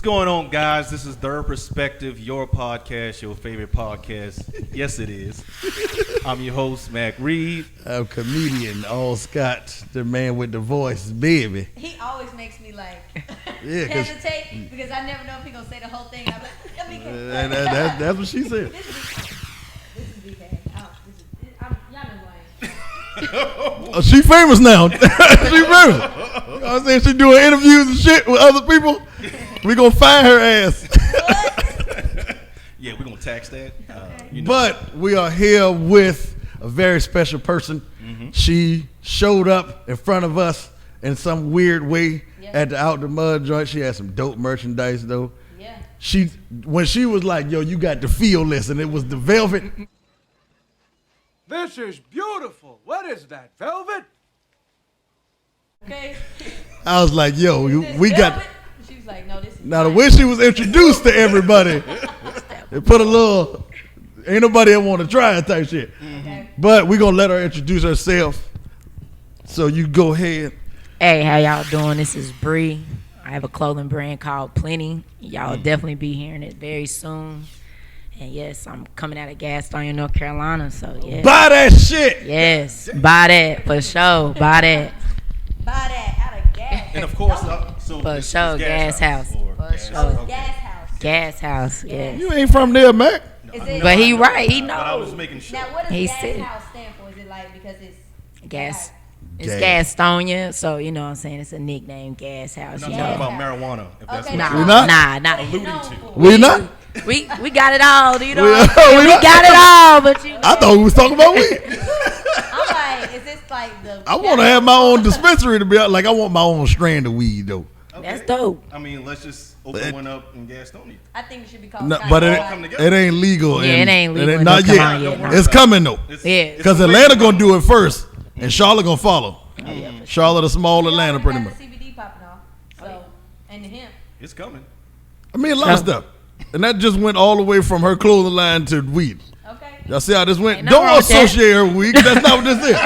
What's going on, guys? This is Third Perspective, your podcast, your favorite podcast. Yes, it is. I'm your host, Mac Reed. I'm comedian, All Scott, the man with the voice, baby. He always makes me like hesitate because I never know if he's going to say the whole thing. I'm like, that's what she said. This is BK. Y'all know who I am. She famous now. She famous. You know what I'm saying? She doing interviews and shit with other people. We gonna find her ass. Yeah, we're gonna tax that. But we are here with a very special person. Mm-hmm. She showed up in front of us in some weird way at the Out the Mud joint. She had some dope merchandise though. Yeah. When she was like, yo, you got the feel list, and it was the velvet. This is beautiful. What is that, velvet? Okay. I was like, yo, we got. She was like, no, this is. Now the way she was introduced to everybody, it put a little. Ain't nobody ever want to try it type shit. Okay. But we gonna let her introduce herself. So you go ahead. Hey, how y'all doing? This is Bre. I have a clothing brand called Plenty. Y'all definitely be hearing it very soon. And yes, I'm coming out of Gastonia, North Carolina. So yeah. Buy that shit. Yes, buy that for sure. Buy that. Buy that out of gas. And of course, For sure, Gas House. For sure. Gas house. Gas House, yeah. You ain't from there, Mac. But he right, he knows. But I was making sure. Now, what does He gas said. house stand for? Is it like because it's Gas. It's Gas. Gastonia, so you know what I'm saying. It's a nickname, Gas House. We're You not talking know. about marijuana. If that's Okay, what Nah, We not? nah. alluding to. We not? We got it all, you know. We- what I'm saying? we We not? got it all, but you know. I thought we was talking about weed. I'm like, is this like the? I want to have my own dispensary to be like. I want my own strand of weed though. Okay. That's dope. I mean, let's just open one up in Gastonia. I think it should be called. No, Sky but High. come together. it ain't legal. Yeah, it ain't legal. Not Don't yet. come out yet, no. It's coming though. Yeah. Because Atlanta gonna do it first, and Charlotte gonna follow. Charlotte, a small Atlanta, We pretty already much. got the CBD popping off. So and the hemp. It's coming. I mean, a lot of stuff, and that just went all the way from her clothing line to weed. Okay. Y'all see how this went? Ain't nothing wrong Don't with that. associate her with weed. That's not what this is.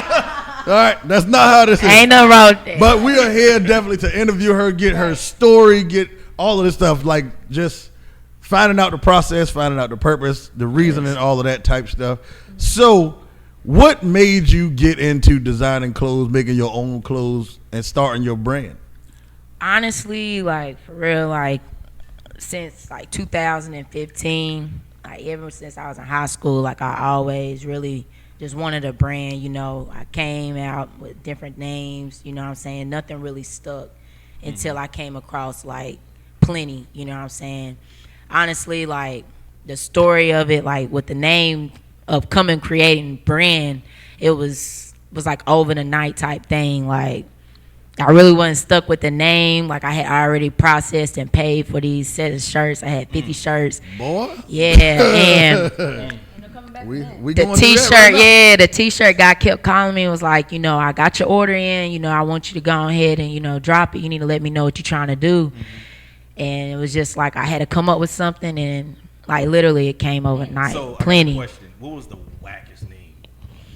All right, that's not how this is. Ain't nothing wrong with that. But we are here definitely to interview her, get her story, get all of this stuff, like just finding out the process, finding out the purpose, the reasoning, all of that type stuff. So, what made you get into designing clothes, making your own clothes, and starting your brand? Honestly, like for real, like since like 2015, like ever since I was in high school, like I always really just wanted a brand, you know. I came out with different names, you know what I'm saying? Nothing really stuck until I came across like Plenty, you know what I'm saying? Honestly, like the story of it, like with the name of coming creating brand, it was like over the night type thing. Like I really wasn't stuck with the name. Like I had already processed and paid for these set of shirts. I had 50 shirts. Boy, Yeah, and we the going through that T-shirt, right now. yeah, the T-shirt guy kept calling me and was like, you know, I got your order in. You know, I want you to go ahead and, you know, drop it. You need to let me know what you're trying to do. And it was just like I had to come up with something, and like literally it came overnight. So, I got a Plenty. question. What was the wackest name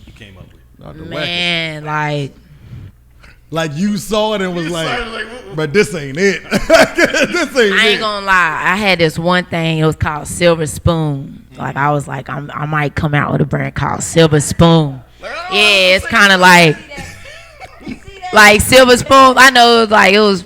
you came up with? Not the Man, like Like you saw it and was like, what? but this ain't it. This ain't I it. ain't gonna lie. I had this one thing. It was called Silver Spoon. Like I was like, I might come out with a brand called Silver Spoon. Yeah, it's kind of like Silver Spoon. I know it was,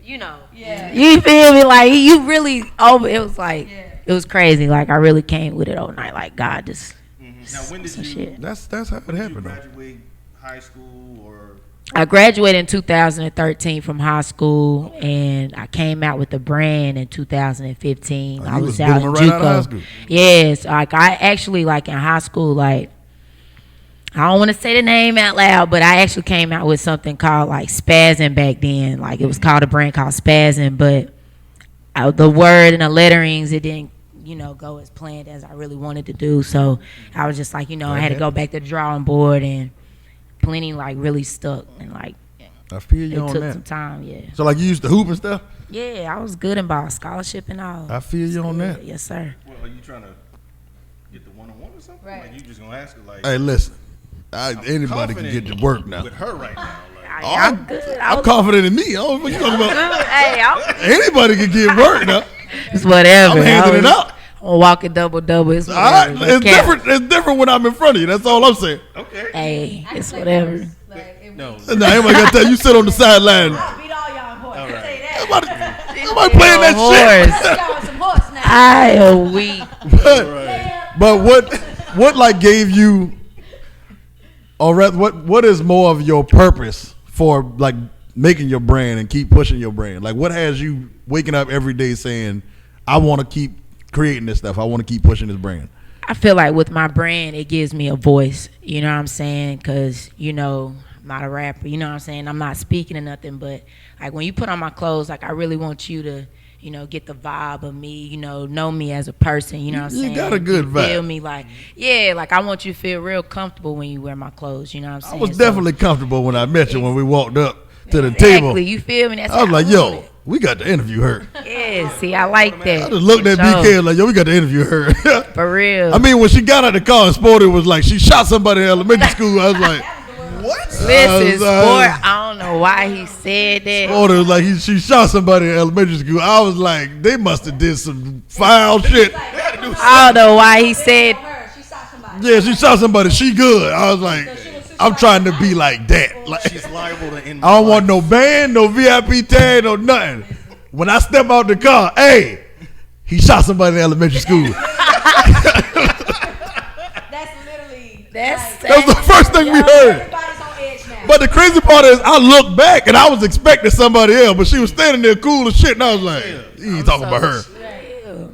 you know. Yeah. You feel me? Like you really over. It was like Yeah. it was crazy. Like I really came with it overnight. Like God just. Now, when did some you? shit. That's how it Did you happened. though. graduate high school or? I graduated in 2013 from high school, and I came out with the brand in 2015. Oh, I you was was out in booming right out of high JUCO. school. Yes, like I actually like in high school, like I don't want to say the name out loud, but I actually came out with something called like Spazzin' back then. Like it was called a brand called Spazzin', but the word and the letterings, it didn't, you know, go as planned as I really wanted to do. So I was just like, you know, I had to go back to the drawing board, and Plenty like really stuck, and like I feel you it on took that. some time. Yeah, So like you used to hoop and stuff. yeah, I was good in ball scholarship and all. I feel you on that. Yes, sir. Well, are you trying to get the one-on-one or something? Right. Like you just gonna ask her like? Hey, listen. I'm Anybody can confident get to work now. with her right now. Like, I'm good. I'm confident in me. I don't know what you talking about. Hey, Anybody can get work now. it's whatever. I'm handing it out. I'm walking double. It's All right, whatever. it's different. It's different when I'm in front of you. That's all I'm saying. Okay. Hey, I it's can whatever. play horse. Like, if No. Now everybody got to tell you sit on the sideline. I'll beat all y'all in horse. All I'll right. tell you that. Nobody playing that Horse. Y'all some horse now. I am weak. shit. But what like gave you, or rather, what is more of your purpose for like making your brand and keep pushing your brand? Like, what has you waking up every day saying, I want to keep creating this stuff. I want to keep pushing this brand. I feel like with my brand, it gives me a voice. You know what I'm saying? Because, I'm not a rapper. You know what I'm saying? I'm not speaking or nothing. But, like, when you put on my clothes, like, I really want you to, get the vibe of me, know me as a person. You know what I'm saying? You got a good vibe. Feel me? Like, yeah, like, I want you to feel real comfortable when you wear my clothes. You know what I'm saying? I was definitely comfortable when I met you when we walked up to the Exactly. table. You feel me? That's I was how like, want yo, it. we got to interview her. Yeah, see, I like that. I just looked at For BK sure. and like, yo, we got to interview her. For real. I mean, when she got out the car and Sporty was like, she shot somebody in elementary school. I was like, What? Listen, Sport, I don't know why he said that. Sporty was like, she shot somebody in elementary school. I was like, they must have did some foul shit. I don't know why he said. She shot somebody. Yeah, she shot somebody. She good. I was like, I'm trying to be like that. Like, She's liable to end. I don't want no band, no VIP tag, no nothing. When I step out the car, hey, he shot somebody in elementary school. That's literally. That's That was the first thing we heard. Everybody's on edge now. But the crazy part is, I looked back and I was expecting somebody else, but she was standing there cool as shit, and I was like, he ain't talking about her.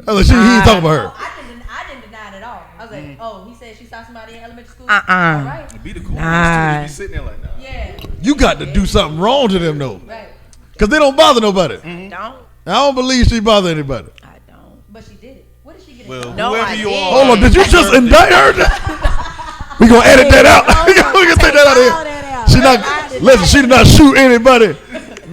I was like, he ain't talking about her. I didn't deny it at all. I was like, oh, he said she shot somebody in elementary school. Uh-uh. All right. Be the cool Nah. Be sitting there like, nah. Yeah. You got to do something wrong to them though, Right. because they don't bother nobody. Don't. I don't believe she bother anybody. I don't. But she did it. What did she get? Well, No, whoever I you didn't. are. Hold on, did you just indict her? We gonna edit that out. We gonna take that out of all here. that out. She not listen. She did not shoot anybody.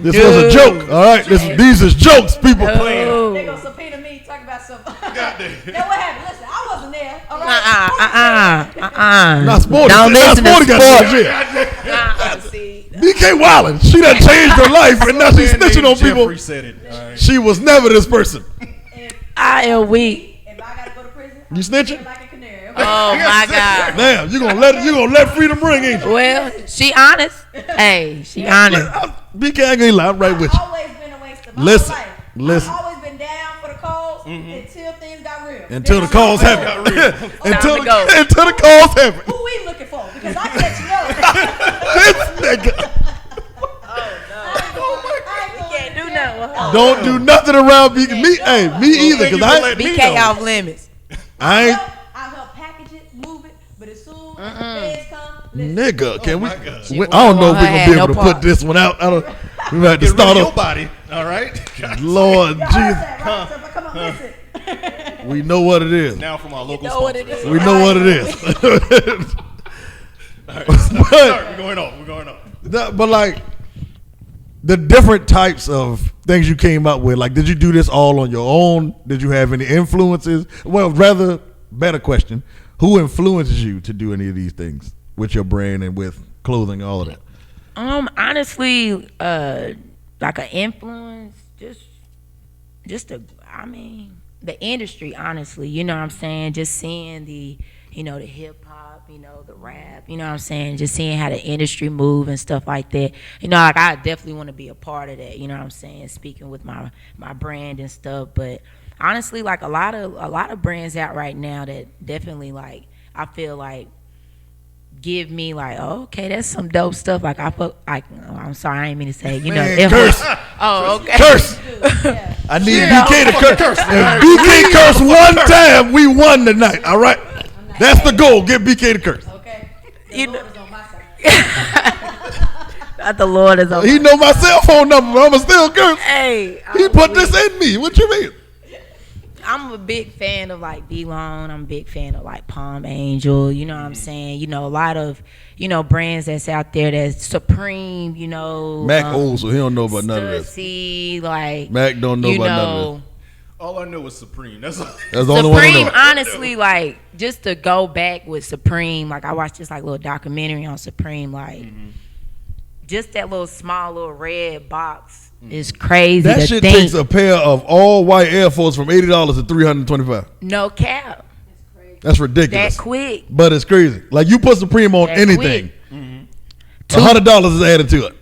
This was a joke. All right, these is jokes. People playing. They gonna subpoena me, talk about something. Goddamn. Now what happened? Listen, I wasn't there. All right. Not Sporty. Don't Not listen to Sporty got Sport. that shit. See, BK Wildin'. She done changed her life, and now she's snitching on people. Jeffrey said it. All right. She was never this person. I am weak. If I gotta go to prison, You snitching? like a canary. Okay? Oh my God. Damn, you gonna let freedom ring, ain't you? Well, she honest. Hey, she honest. BK ain't gonna lie. I'm right with I've you. always been a waste of my Listen, whole life. listen. I've always been down for the cause until things got real. Until the Then calls I'm happen. Until Time to go. until the calls happen. Who we looking for? Because I can let you know. This nigga Can't do nothing. don't do nothing around BK. Me either. Cause I BK off limits. ain't. I'll help package it, move it, but as soon as the feds come, listen, Nigga, can we? my God. I don't know if we Her gonna had be no able to part. put this one out. I don't. We might have to Get rid start of your off. body. All right. Lord y'all heard Jesus, that, right? So if I come up missing, we know what it is. Now from our local know what sponsor. it is. We know what it is. All right, sorry, we're going off. We're going off. But like the different types of things you came up with, like, did you do this all on your own? Did you have any influences? Well, rather, better question: who influences you to do any of these things with your brand and with clothing, all of that? Honestly, like an influence, the industry, honestly, you know what I'm saying? Just seeing the hip hop, the rap, you know what I'm saying? Just seeing how the industry move and stuff like that. Like I definitely want to be a part of that, you know what I'm saying? Speaking with my brand and stuff, but honestly, like a lot of brands out right now that definitely, like, I feel like give me like, oh, okay, that's some dope stuff. Like I'm sorry, I ain't mean to say, Man, curse. Oh, okay. Curse. yeah. I need BK to curse. If BK curse one time, we won tonight. All right, that's the goal. Get BK to curse. Okay. The You Lord know- is on my side. Not the Lord is on. He know my cell phone number, but I'ma still curse. Hey, He put this in me. What you mean? I'm a big fan of like D-Lone. I'm a big fan of like Palm Angel. You know what I'm saying? A lot of brands that's out there that's Supreme. Mac old, so he don't know about none of this. Stussy, like Mac don't know about none of this. All I know is Supreme. That's all. That's the only one I Supreme, know. honestly, like just to go back with Supreme, like I watched this like little documentary on Supreme, like just that little small little red box is crazy. That to shit think. takes a pair of all white Air Force from $80 to $325. No cap. That's ridiculous. That quick. But it's crazy. Like you put Supreme on That anything, quick. $100 is added to it,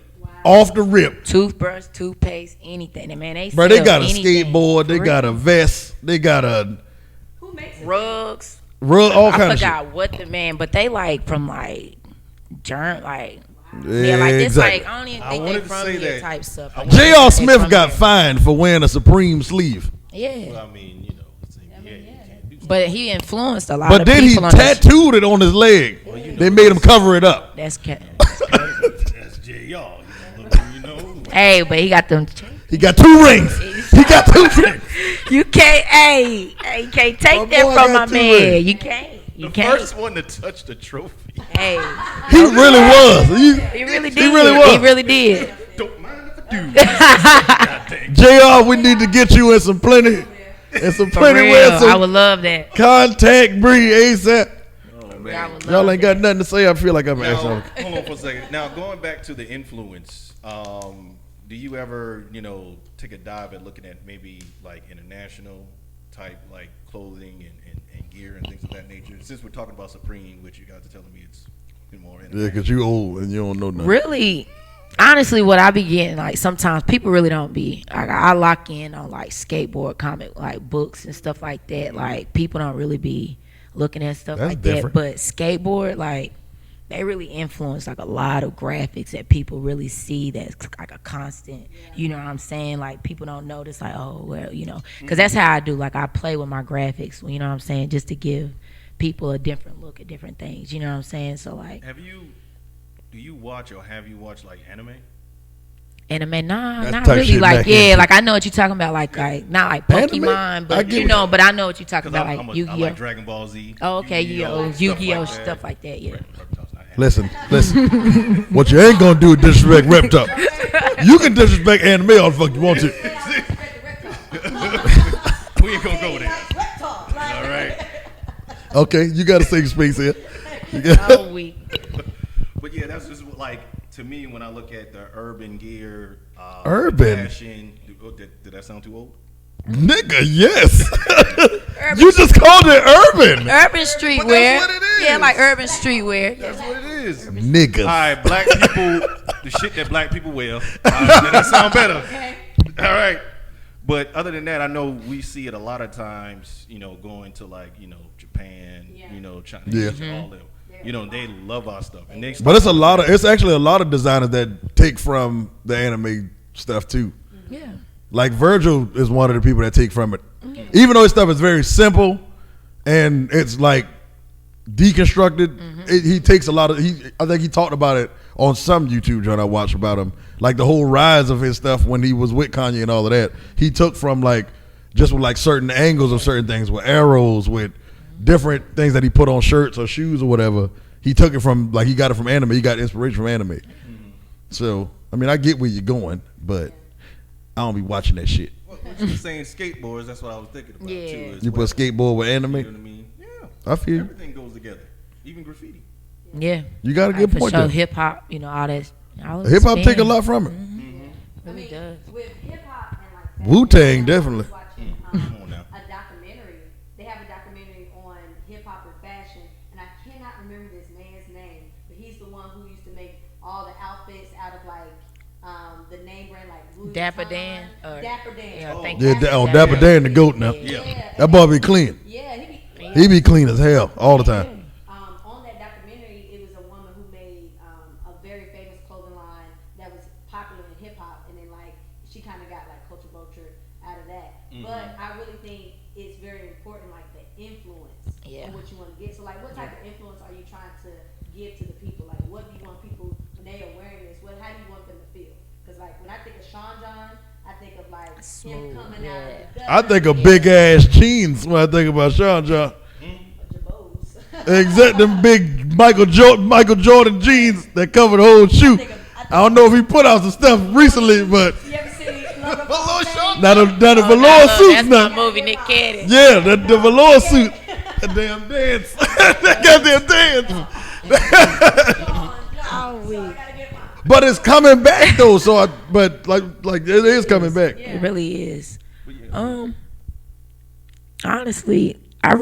off the rip. Toothbrush, toothpaste, anything. And man, they Bro, they sell got a anything skateboard, they for got a real. vest, they got a Who makes it? rugs. rug, all I kind of shit. forgot what the man, but they like from like germ like Yeah, like this exactly. like I don't even I think wanted they to from say here that. type stuff. I Like, wanted- J.R. they Smith from got here. fined for wearing a Supreme sleeve. Yeah, Well, I mean, you know, it's you can't do but he influenced a lot But of then he people on this. tattooed it on his leg. They made him cover it up. That's That's J.R. You know. hey, but he got them. He got 2 rings. He got 2 rings. You can't, hey, you can't take My that boy from my got 2 man. rings. You can't. You The can't. first one to touch the trophy. Hey, He really was. he really did. really was. He really did. Don't mind if I do. JR, we need to get you in some plenty. And some For plenty real, wear I some would love that. contact Bree ASAP. Oh I man. would Y'all love ain't that. got nothing to say. I feel like I'm Now, asking. hold on for a second. Now, going back to the influence, do you ever, take a dive at looking at maybe like international type like clothing and gear and things of that nature? Since we're talking about Supreme, which you guys are telling me it's more Yeah, international. because you old and you don't know nothing. Really, honestly, what I be getting, like, sometimes people really don't be, like, I lock in on, like, skateboard comic, like, books and stuff like that. Like, people don't really be looking at stuff That's like different. that. But skateboard, like, they really influence, like, a lot of graphics that people really see that's, like, a constant, you know what I'm saying? Like, people don't notice, like, oh, well, because that's how I do. Like, I play with my graphics, you know what I'm saying, just to give people a different look at different things, you know what I'm saying? So, like, Do you watch or have you watched like anime? anime, nah, That's not type really. shit Like, back yeah, in. like I know what you're talking about. Like not like Anime? Pokemon, I but get what you- but I know what you're talking Because about. Like I Yu-Gi-Oh. like Dragon Ball Z. Oh, okay, Yu-Gi-Oh, stuff like that. Yeah. Listen. What you ain't gonna do is disrespect Rep Talk. You can disrespect anime all the fuck you want to. We ain't gonna go there. All right. Okay, you got a safe space here. Oh, we. But yeah, that's just like to me when I look at the urban gear, Urban? fashion. Did that sound too old? Nigga, yes. You just called it urban. Urban streetwear. what it is. Yeah, like urban streetwear. That's what it is. Niggas. All right, black people, the shit that black people wear. All right, that sound better. All right. But other than that, I know we see it a lot of times, going to like, Japan, China, Yeah. all them. They love our stuff. And they But it's actually a lot of designers that take from the anime stuff too. Yeah. Like Virgil is one of the people that take from it. Even though his stuff is very simple and it's like deconstructed, he takes a lot of I think he talked about it on some YouTube joint I watched about him. Like the whole rise of his stuff when he was with Kanye and all of that. He took from like just with like certain angles of certain things, with arrows, with different things that he put on shirts or shoes or whatever. He took it from like he got it from anime. He got inspiration from anime. So I mean I get where you're going, but I don't be watching that shit. What you were saying skateboards, that's what I was thinking about Yeah. too. as You well. put skateboard with anime. You know what I mean? Yeah. I feel you. Everything goes together. Even graffiti. Yeah. You got a good For point sure, there. hip hop, all that. All Hip hop take a spin. lot from it. Really does. With hip hop and like that, Wu-Tang, I was definitely. watching, Come on now. a documentary. They have a documentary on hip hop and fashion, and I cannot remember this man's name, but he's the one who used to make all the outfits out of like the name brand like Louis Dapper Vuitton. Dan, or- Dapper Dan. Yeah, thank Yeah, you. Dapper Dan the goat now. Yeah. That boy be clean. Yeah, He be clean as hell all the time. on that documentary, it was a woman who made a very famous clothing line that was popular in hip hop, and then like she kind of got like culture vulture out of that. But I really think it's very important, like the influence Yeah. of what you want to get. So like, what type of influence are you trying to give to the people? Like, what do you want people when they are wearing this? How do you want them to feel? Because like when I think of Sean John, I think of like him Smooth, coming out of the I think of big ass jeans when I think about Sean John. Jabos. Exact them big Michael Jordan jeans that cover the whole shoe. I don't know if he put out some stuff recently, but You ever seen Love Below not the velour That's suits my now. movie, Nick Cannon. Yeah, the velour suit. That damn dance. That goddamn dance. Oh, we. But it's coming back though. So, but like it is coming back. Yeah. It really is. But yeah. Honestly, I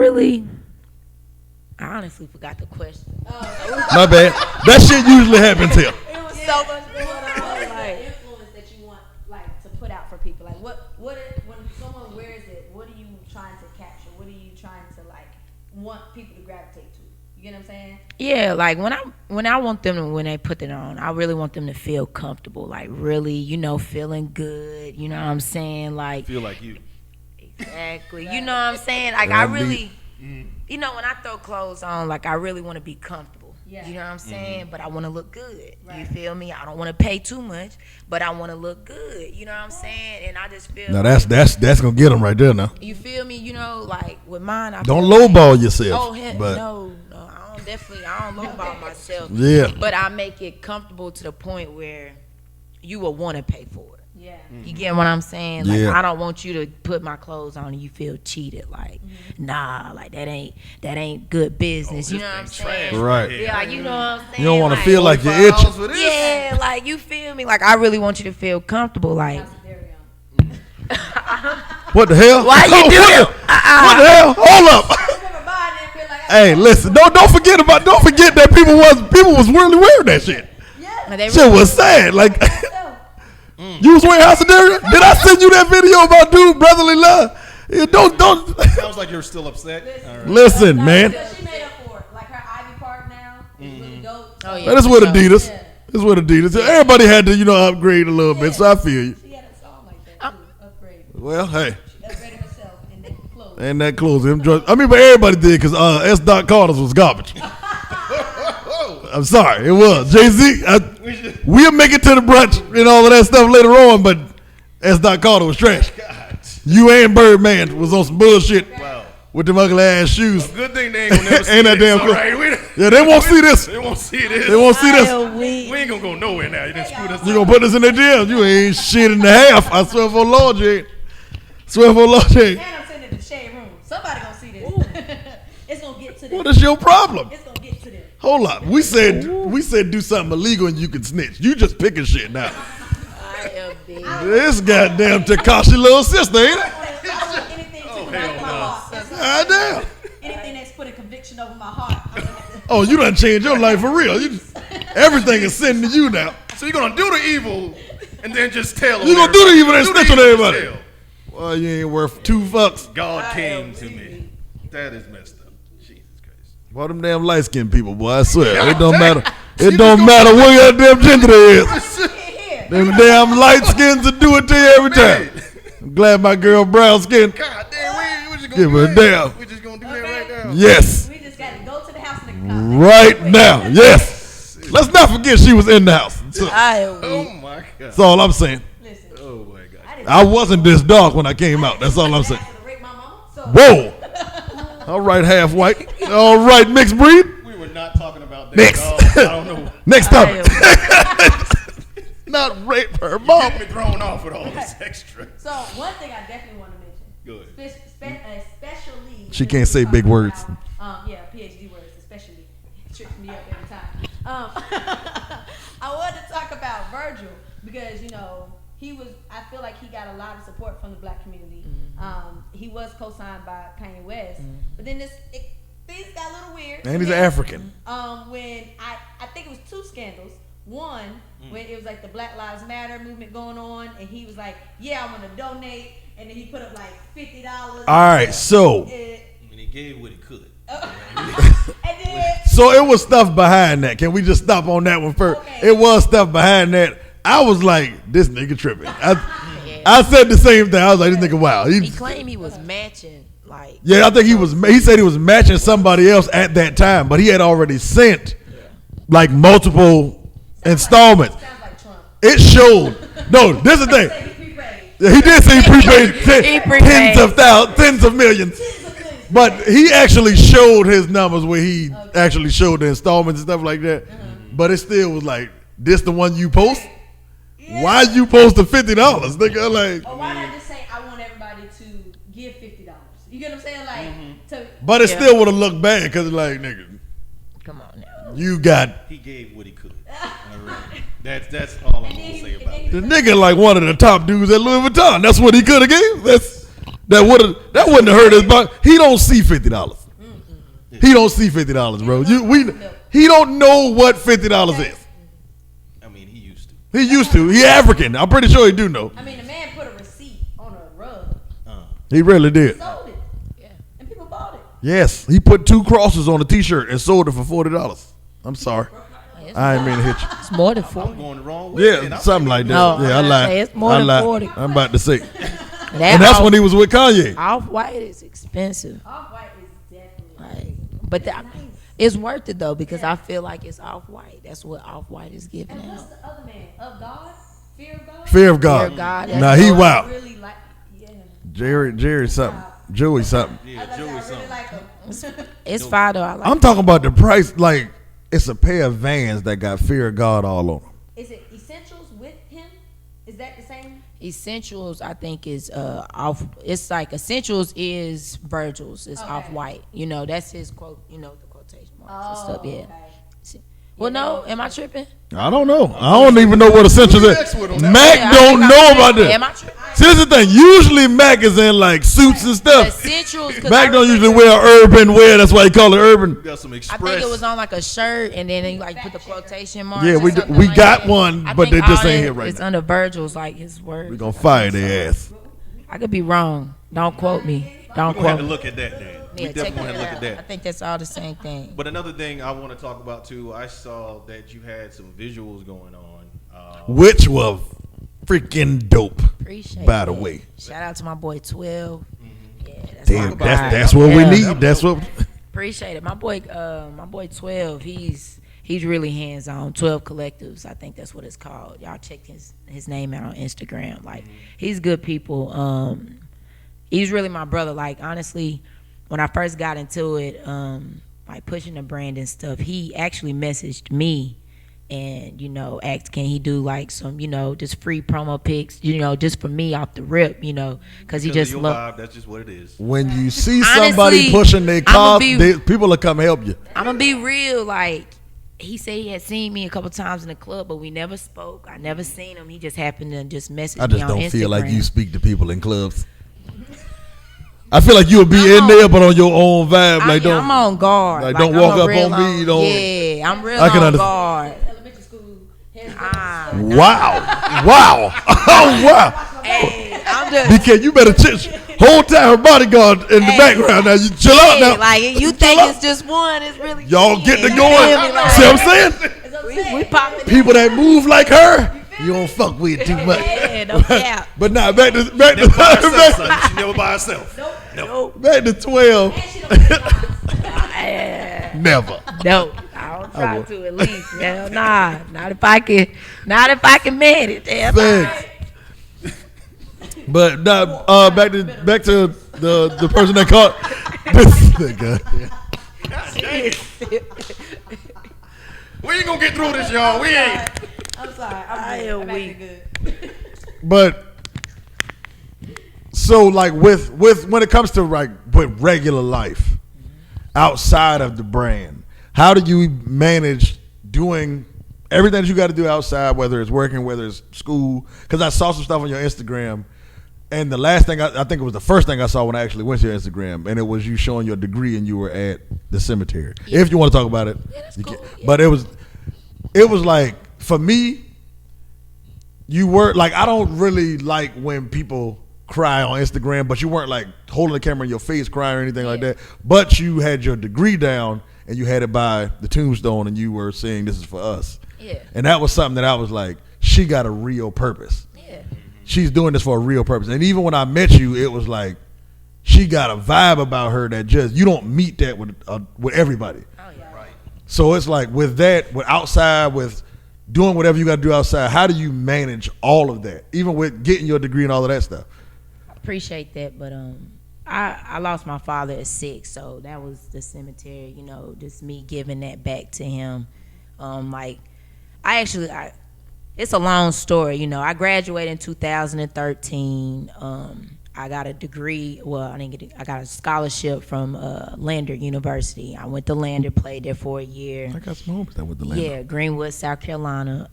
honestly forgot the question. My bad. That shit usually happens here. It was so much going on. Like influence that you want like to put out for people. Like what is, when someone wears it, what are you trying to capture? What are you trying to like want people to gravitate to? You get what I'm saying? Yeah, like when I want them to, when they put it on, I really want them to feel comfortable, like really, feeling good. You know what I'm saying? Like Feel like you. exactly. You know what I'm saying? Like I really, when I throw clothes on, like I really want to be comfortable. Yeah. You know what I'm saying? But I want to look good. You Right. feel me? I don't want to pay too much, but I want to look good. You know what I'm saying? And I just feel. Now that's gonna get them right there. Now You feel me? Like with mine, I don't feel like, lowball yourself. Oh hell, but no, I don't lowball myself. Yeah. But I make it comfortable to the point where you will want to pay for it. Yeah. You get what I'm saying? Like Yeah. I don't want you to put my clothes on and you feel cheated. Like nah, like that ain't good business. You know what I'm saying? Right. Yeah, you know what I'm saying. You don't want to Like, feel like you're $45 itching. for this? yeah, like you feel me? Like I really want you to feel comfortable. Like How's the dairy on? What the hell? why you do what, that? what the hell? Hold up. I remember buying it and being like, Hey, listen. Don't forget that people was really wearing that shit. yeah. They Shit was sad. Like So, you was wearing House of Dairy? Did I send you that video about dude brotherly love? Yeah, don't. Sounds like you're still upset. All right. Listen, man. Because she made up for it. Like her Ivy Park now is really dope. Oh, yeah. Man, it's with Adidas. Yeah. It's with Adidas. Everybody had to, upgrade a little bit. So I feel you. She had a song like that too. Upgrade. Well, hey, She upgraded herself and then clothes. and that clothes. But everybody did because S. Dot Carter's was garbage. I'm sorry, it was Jay-Z. We'll make it to the brunch and all of that stuff later on, but S. Dot Carter was trash. God. You and Birdman was on some bullshit Wow. with them ugly ass shoes. Good thing they ain't gonna never see Ain't that this. damn All cool? right, Yeah, they won't see this. They won't see this. They won't see this. We ain't gonna go nowhere now. You done screwed us You up. gonna put this in their DMs? You ain't shit in the half. I swear for Lord, you ain't. Swear for Lord, you ain't. And I'm sitting in the shade room. Somebody gonna see this. It's gonna get to them. What is your problem? It's gonna get to them. Hold up. We said do something illegal and you can snitch. You just picking shit now. I am big. This goddamn Tekashi little sister, ain't it? I want anything to Oh, break hell my no. heart. Goddamn. Anything that's putting conviction over my heart. I'm gonna- Oh, you done changed your life for real. Everything is sending to you now. So you're gonna do the evil and then just tell them. You gonna do the evil and Do snitch the on evil and everybody. tell. Well, you ain't worth 2 fucks. God came to me. That is messed up. Jesus Christ. Well, them damn light skinned people, boy, I swear. It don't Dang. matter. She It was don't gonna- matter what goddamn gender they is. Get here. Them damn light skins will do it to you every time. I'm glad my girl brown skin. God damn, we just gonna Give do her a that. damn. We just gonna do that right now. Yes. We just gotta go to the house and come. Right now. Yes. Let's not forget she was in the house. So, I am Oh weak. my God. that's all I'm saying. Listen. Oh my God. I didn't I wasn't this dark when I came out. That's all I'm saying. ask her to rape my mama. So Whoa. All right, half white. All right, mixed breed. We were not talking about that. Next. dog. I don't know. Next I topic. am Not rape her mom. Get me thrown off with all this extra. So one thing I definitely want to mention, Good. especially She can't say big words. Yeah, PhD words, especially tricks me up every time. I wanted to talk about Virgil because he was. I feel like he got a lot of support from the black community. He was co-signed by Kanye West, but then things got a little weird. And he's African. When I think it was 2 scandals. One, when it was like the Black Lives Matter movement going on, and he was like, "Yeah, I want to donate," and then he put up like $50. All right, so I mean, he gave what he could. And then so it was stuff behind that. Can we just stop on that one first? Okay. It was stuff behind that. I was like, this nigga tripping. I said the same thing. I was like, this nigga wow. He claimed he was matching, like. Yeah, I think he was. He said he was matching somebody else at that time, but he had already sent like multiple installments. sounds like Trump. It showed. No, this is the thing. Say he prepaid. Yeah, he did say he prepaid, He prepaid. tens of thousands, tens of millions. But he actually showed his numbers where he actually showed the installments and stuff like that. But it still was like, this the one you post? Why you post the $50, nigga? Like, Or why not just say I want everybody to give $50? You get what I'm saying? Like to but it still would have looked bad because like, nigga, Come on now. you got He gave what he could. All right. That's all I'm And then gonna he- say and about then it. he The nigga like one of the top dudes at Louis Vuitton. That's what he could have gave. That wouldn't have hurt his buck. He don't see $50. He don't see $50, bro. He don't know what $50 is. I mean, he used to. He used to. He African. I'm pretty sure he do know. I mean, the man put a receipt on a rug, He really did. sold it, and people bought it. Yes, he put 2 crosses on a T-shirt and sold it for $40. I'm sorry, I ain't mean to hit you. It's more than 40. I'm going the wrong way. man. Yeah, I'm something like that. No, Yeah, I I'm lied. saying it's more I than lied. 40. I'm about to say, That and that's when he was with Kanye. Off-white is expensive. Off-white is definitely. But it's worth it though because I feel like it's off-white. That's what off-white is giving And what's out. the other man? Of God? Fear of God? Fear of God. Fear of God, Nah, that's he what- wild. Really like, yeah. Jerry something. Joey something. Yeah, I Joey really something. like him. It's fire though. I like I'm talking about the price. Like it's a pair of Vans that got Fear of God all on them. Is it essentials with him? Is that the same? Essentials. I think is off. It's like Essentials is Virgil's. It's Okay. Off-White. You know that's his quote. You know the quotation marks and stuff. Yeah. okay. Well, no. Am I tripping? I don't know. I don't even know what Essentials Max is. with 'em. Mac Yeah, I don't think I'm know about tripping. Am I that. tripping? See, this is the thing. Usually Mac is in like suits and stuff. Essentials. 'Cause Mac I don't usually remember- wear urban wear. That's why he call it urban. We got some I express. think it was on like a shirt, and then he like put the quotation marks. Yeah, or we something we like got that. one, I but think they just all ain't that here right It's now. under Virgil's like his word. We gonna fire their ass. I could be wrong. Don't quote me. Don't We're gonna have quote to me. look at that then. We Yeah, check definitely that have to look out. at I that. think that's all the same thing. But another thing I want to talk about too, I saw that you had some visuals going on. Which was freaking dope. Appreciate By the that. way. Shout out to my boy 12. Yeah, that's Damn, my guy. that's what we Yeah. need. That's what. Appreciate it. My boy 12, he's really hands on. 12 Collectives, I think that's what it's called. Y'all check his name out on Instagram. Like he's good people. He's really my brother. Like honestly, when I first got into it, like pushing the brand and stuff, he actually messaged me and asked can he do like some just free promo pics, just for me off the rip, because he Because just of your loved. vibe, that's just what it is. When you see Honestly, somebody pushing their I'ma car, be- people will come help you. I'm gonna be real. Like he said, he had seen me a couple times in the club, but we never spoke. I never seen him. He just happened to just message I me just on don't Instagram. feel like you speak to people in clubs. I feel like you'll be I'm in on- there, but on your own vibe. Like don't. I'm on guard. like, don't I'm walk a up real on me, don't- Yeah, I'm real I can on understand. guard. Elementary school. Ah, Wow, wow, oh wow. hey, I'm just. BK, you better hold tight her bodyguard in the Hey. background. Now you chill out Hey, now. like you think it's just one? It's really Y'all 10. get to You going. feel me? Like, See what I'm saying? we popping. People that move like her, you don't fuck with too much. Yeah, no doubt. But nah, back to Never by herself, son. She never by herself. back to 12. And she don't get lost. Never. No, I don't try to at least. Hell nah, not if I can manage. Hell nah. Thanks. But nah, back to the person that caught this nigga. We ain't gonna get through this, y'all. We ain't. I'm sorry. I I'm am good. I'm weak. actually good. But so like with when it comes to like with regular life outside of the brand, how do you manage doing everything that you got to do outside, whether it's working, whether it's school? Because I saw some stuff on your Instagram, and the last thing I think it was the first thing I saw when I actually went to your Instagram, and it was you showing your degree and you were at the cemetery. Yeah. If you want to talk about it, Yeah, that's you cool. can. Yeah. But it was like for me. You were like, I don't really like when people cry on Instagram, but you weren't like holding the camera in your face crying or anything like Yeah. that. But you had your degree down and you had it by the tombstone and you were saying this is for us. Yeah. And that was something that I was like, she got a real purpose. Yeah. She's doing this for a real purpose. And even when I met you, it was like, she got a vibe about her that just, you don't meet that with everybody. Oh yeah. Right. So it's like with that, with outside, with doing whatever you got to do outside, how do you manage all of that, even with getting your degree and all of that stuff? Appreciate that, but I lost my father at 6, so that was the cemetery. Just me giving that back to him. Like it's a long story. I graduated in 2013. I got a degree. Well, I didn't get. I got a scholarship from Lander University. I went to Lander, played there for a year. I got some homies that went to Lander. Yeah, Greenwood, South Carolina.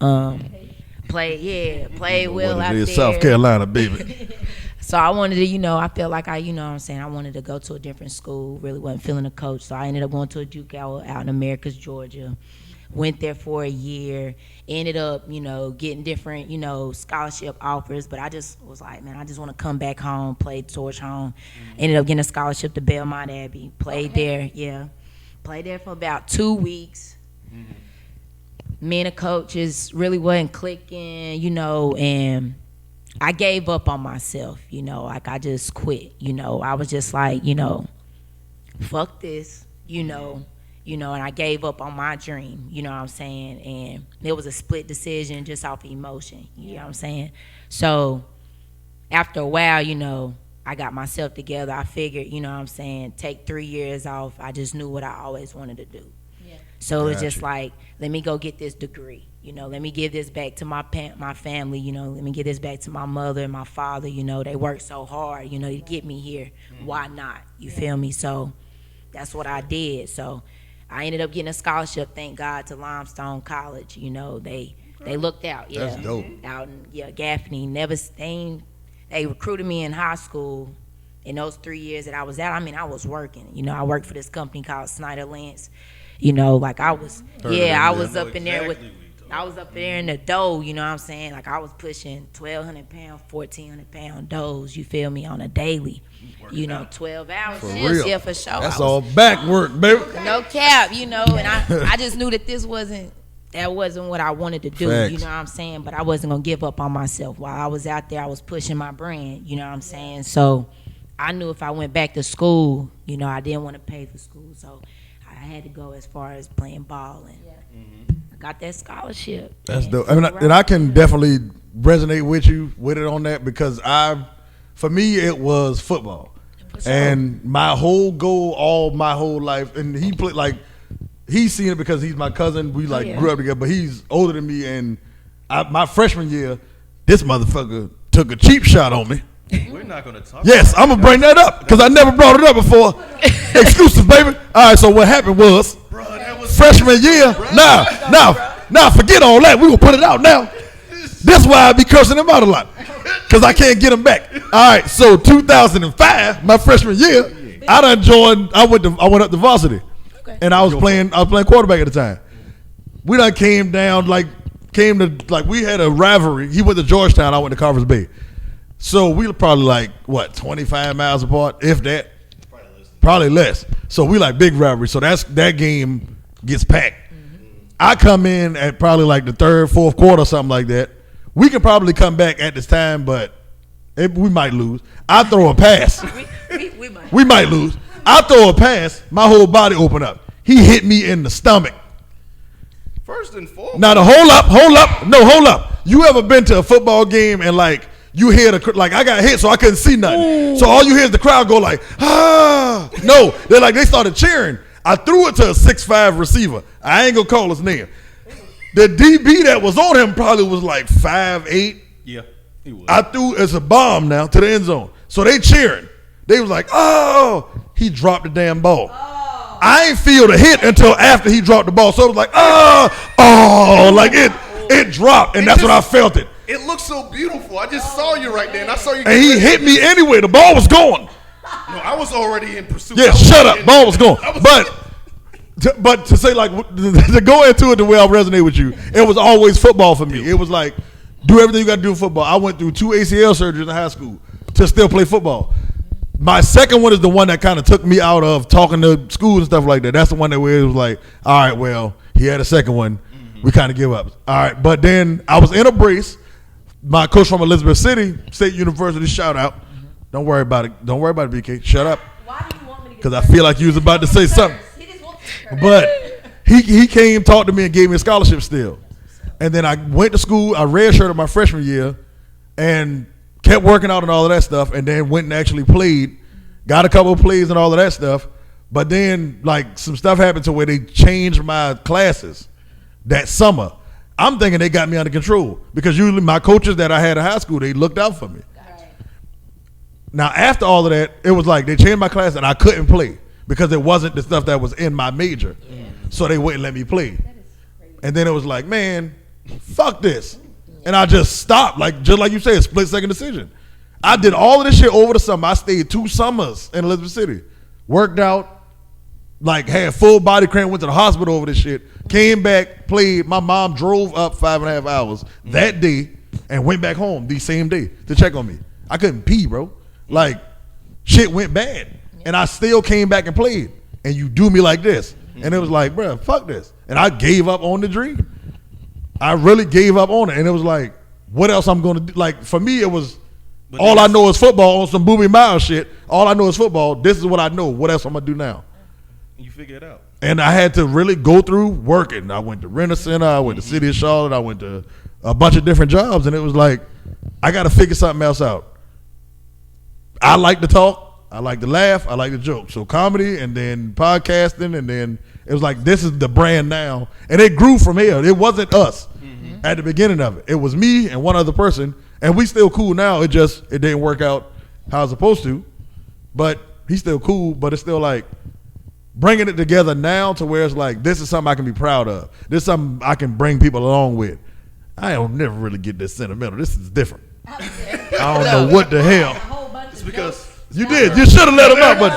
Played well out there. South Carolina, baby. So I wanted to, I felt like I wanted to go to a different school. Really wasn't feeling a coach, so I ended up going to a Duke out in Americus, Georgia. Went there for a year. Ended up, getting different, scholarship offers. But I just was like, man, I just want to come back home, play towards home. Ended up getting a scholarship to Belmont Abbey. Played there, Played there for about 2 weeks. Me and the coaches really wasn't clicking, and I gave up on myself, like I just quit, I was just like, fuck this, and I gave up on my dream, you know what I'm saying? And it was a split decision just off of emotion, you know what I'm saying? So after a while, I got myself together. I figured, you know what I'm saying, take 3 years off. I just knew what I always wanted to do. Yeah. So it was just like, let me go get this degree. Let me give this back to my family, let me give this back to my mother and my father, they worked so hard, to get me here. Why not? You feel me? So that's what I did. So I ended up getting a scholarship, thank God, to Limestone College. They looked out. Yeah. That's dope. Out in Gaffney. They recruited me in high school. In those 3 years that I was out, I was working. I worked for this company called Snyder Lance. Like I was, I was up in there with. I was up there in the dough, you know what I'm saying? Like I was pushing 1,200 pound, 1,400 pound doughs, you feel me, on a daily. 12 hours. For real. Yeah, for sure. That's all back work, baby. No cap, and I just knew that that wasn't what I wanted to do, Facts. you know what I'm saying? But I wasn't gonna give up on myself. While I was out there, I was pushing my brand, you know what I'm saying? So I knew if I went back to school, I didn't want to pay for school. So I had to go as far as playing ball and got that scholarship. That's dope. And I can definitely resonate with you with it on that because for me, it was football. And my whole goal, all my whole life, and he played like, he's seen it because he's my cousin. We grew up together, but he's older than me. And my freshman year, this motherfucker took a cheap shot on me. We're not going to talk Yes, about I'm going to bring that up because I never brought it up before. Exclusive, baby. All right, so what happened was, Bro, that was freshman year, now, forget all that. We gonna put it out now. That's why I be cursing him out a lot, cause I can't get him back. All right, so 2005, my freshman year, I went up to varsity, and I was playing quarterback at the time. We came to we had a rivalry. He went to Georgetown, I went to Carver's Bay, so we were probably 25 miles apart, if that. Probably less. So we big rivalry. So that game gets packed. I come in at probably the third, fourth quarter, something like that. We can probably come back at this time, but we might lose. I throw a pass. We might lose. I throw a pass. My whole body open up. He hit me in the stomach. First and foremost. Now hold up. You ever been to a football game and you hear I got hit, so I couldn't see nothing. Ooh. So all you hear is the crowd go ah. No, they started cheering. I threw it to a 6'5" receiver. I ain't gonna call his name. The DB that was on him probably was 5'8". Yeah, he was. I threw as a bomb now to the end zone. So they cheering. They was oh, he dropped the damn ball. Oh. I ain't feel the hit until after he dropped the ball. So it was it dropped, and that's when I felt it. It looked so beautiful. I just saw you right there, and I saw you. And he hit me anyway. The ball was going. No, I was already in pursuit. Yeah, shut up. Ball was going. But to say to go into it the way I resonate with you, it was always football for me. It was do everything you got to do in football. I went through 2 ACL surgeries in high school to still play football. My second one is the one that kind of took me out of talking to schools and stuff like that. That's the one where it was all right, well, he had a second one. We kind of give up. All right, but then I was in a brace. My coach from Elizabeth City State University, shout out. Don't worry about it. Don't worry about it, BK. Shut up. Why do you want me to? Because I feel like you was about to say something. He just wants to. But he came, talked to me, and gave me a scholarship still. And then I went to school. I redshirted my freshman year, and kept working out and all of that stuff. And then went and actually played, got a couple of plays and all of that stuff. But then some stuff happened to where they changed my classes that summer. I'm thinking they got me under control because usually my coaches that I had in high school, they looked out for me. Now, after all of that, it was like they changed my class and I couldn't play because it wasn't the stuff that was in my major. Yeah. So they wouldn't let me play. And then it was like, man, fuck this. And I just stopped, just like you said, split second decision. I did all of this shit over the summer. I stayed 2 summers in Elizabeth City. Worked out, had full body cramp, went to the hospital over this shit. Came back, played. My mom drove up 5.5 hours that day and went back home the same day to check on me. I couldn't pee, bro. Shit went bad. And I still came back and played. And you do me like this. And it was like, bro, fuck this. And I gave up on the dream. I really gave up on it. And it was like, what else I'm going to do? For me, it was, all I know is football on some Booby Miles shit. All I know is football. This is what I know. What else I'm going to do now? You figure it out. And I had to really go through working. I went to Rent-A-Center. I went to City of Charlotte. I went to a bunch of different jobs. And it was like, I got to figure something else out. I like to talk. I like to laugh. I like to joke. So comedy and then podcasting. And then it was like, this is the brand now. And it grew from here. It wasn't us at the beginning of it. It was me and one other person. And we still cool now. It didn't work out how it's supposed to. But he's still cool. But it's still like bringing it together now to where it's like, this is something I can be proud of. This is something I can bring people along with. I don't never really get this sentimental. This is different. I don't know what the hell. It's because you did. You should have let him out, but